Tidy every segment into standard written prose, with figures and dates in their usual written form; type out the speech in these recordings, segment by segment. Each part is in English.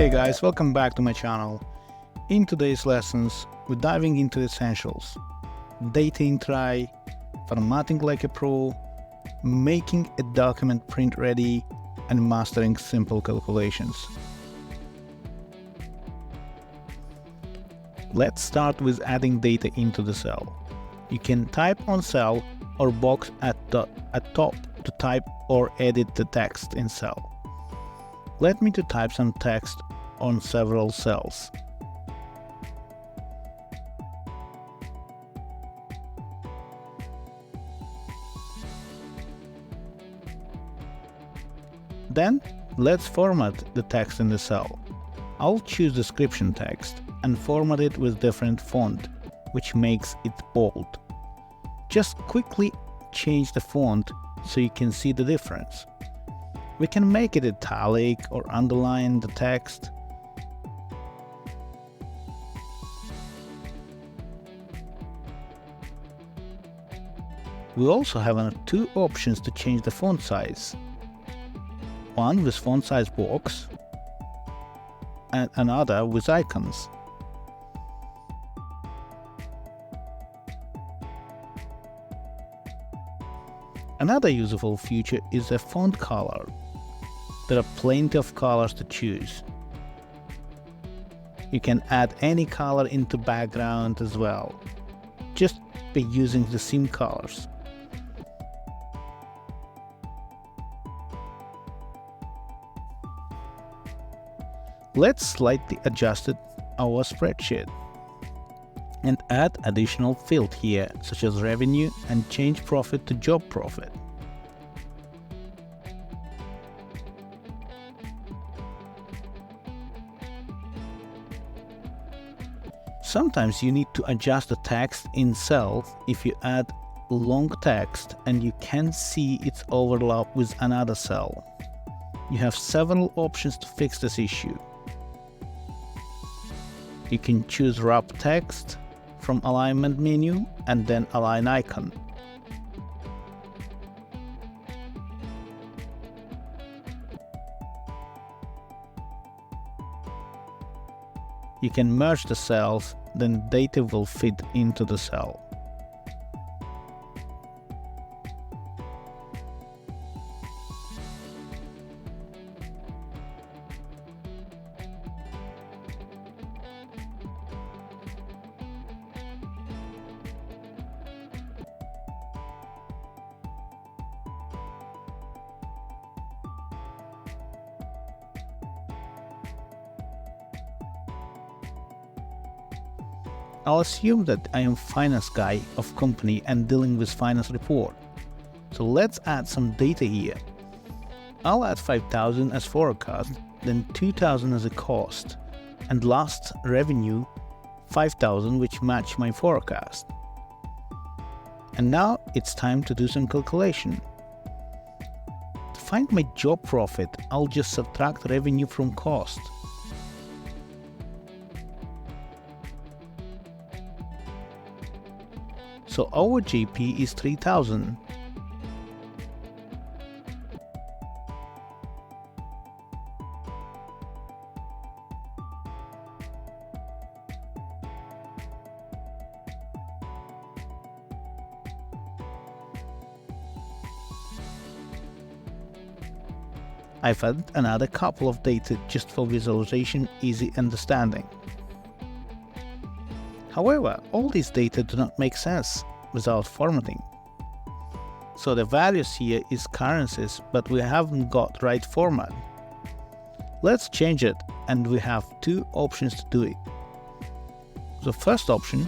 Hey guys, welcome back to my channel. In today's lessons, we're diving into essentials: data in try, formatting like a pro, making a document print ready, and mastering simple calculations. Let's start with adding data into the cell. You can type on cell or box at top to type or edit the text in cell. Let me to type some text on several cells. Then let's format the text in the cell. I'll choose description text and format it with different font, which makes it bold. Just quickly change the font so you can see the difference. We can make it italic or underline the text. We also have two options to change the font size. One with font size box and another with icons. Another useful feature is a font color. There are plenty of colors to choose. You can add any color into background as well, just by using the same colors. Let's slightly adjust our spreadsheet and add additional field here, such as revenue, and change profit to job profit. Sometimes you need to adjust the text in cells if you add long text and you can see its overlap with another cell. You have several options to fix this issue. You can choose wrap text from alignment menu and then align icon. You can merge the cells, then data will fit into the cell. I'll assume that I am finance guy of company and dealing with finance report. So let's add some data here. I'll add 5,000 as forecast, then 2,000 as a cost, and last revenue 5,000, which match my forecast. And now it's time to do some calculation. To find my job profit, I'll just subtract revenue from cost. So our GP is 3,000. I've added another couple of data just for visualization, easy understanding. However, all these data do not make sense without formatting. So the values here is currencies, but we haven't got right format. Let's change it, and we have two options to do it. The first option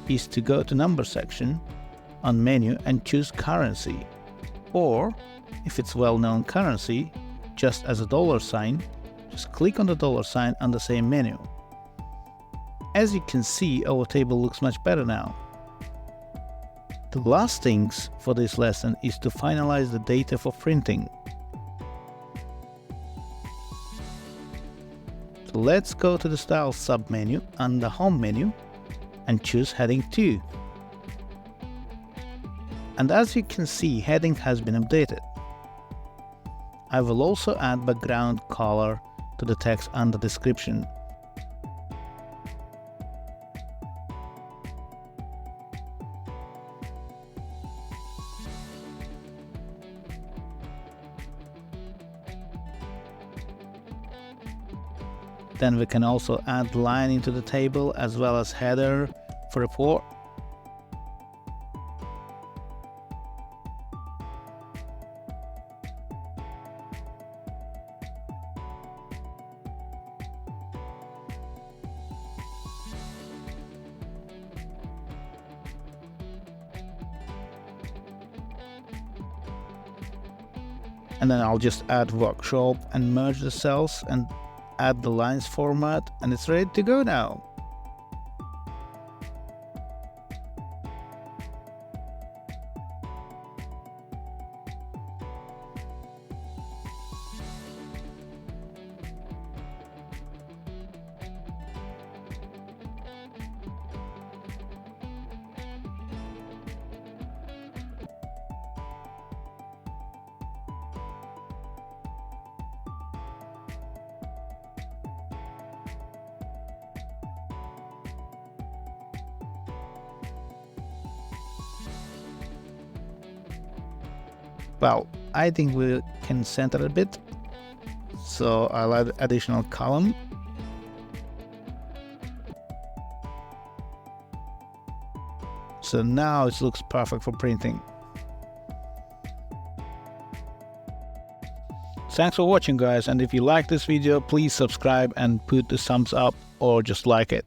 is to go to number section on menu and choose currency, or if it's well-known currency, just as a dollar sign, just click on the dollar sign on the same menu. As you can see, our table looks much better now. The last things for this lesson is to finalize the data for printing. So let's go to the Style submenu and the Home menu and choose Heading 2. And as you can see, heading has been updated. I will also add background color to the text under description. Then we can also add line into the table as well as header for report. And then I'll just add workshop and merge the cells and add the lines format, and it's ready to go now. Well, I think we can center a bit, so I'll add additional column. So now it looks perfect for printing. Thanks for watching, guys, and if you like this video, please subscribe and put the thumbs up or just like it.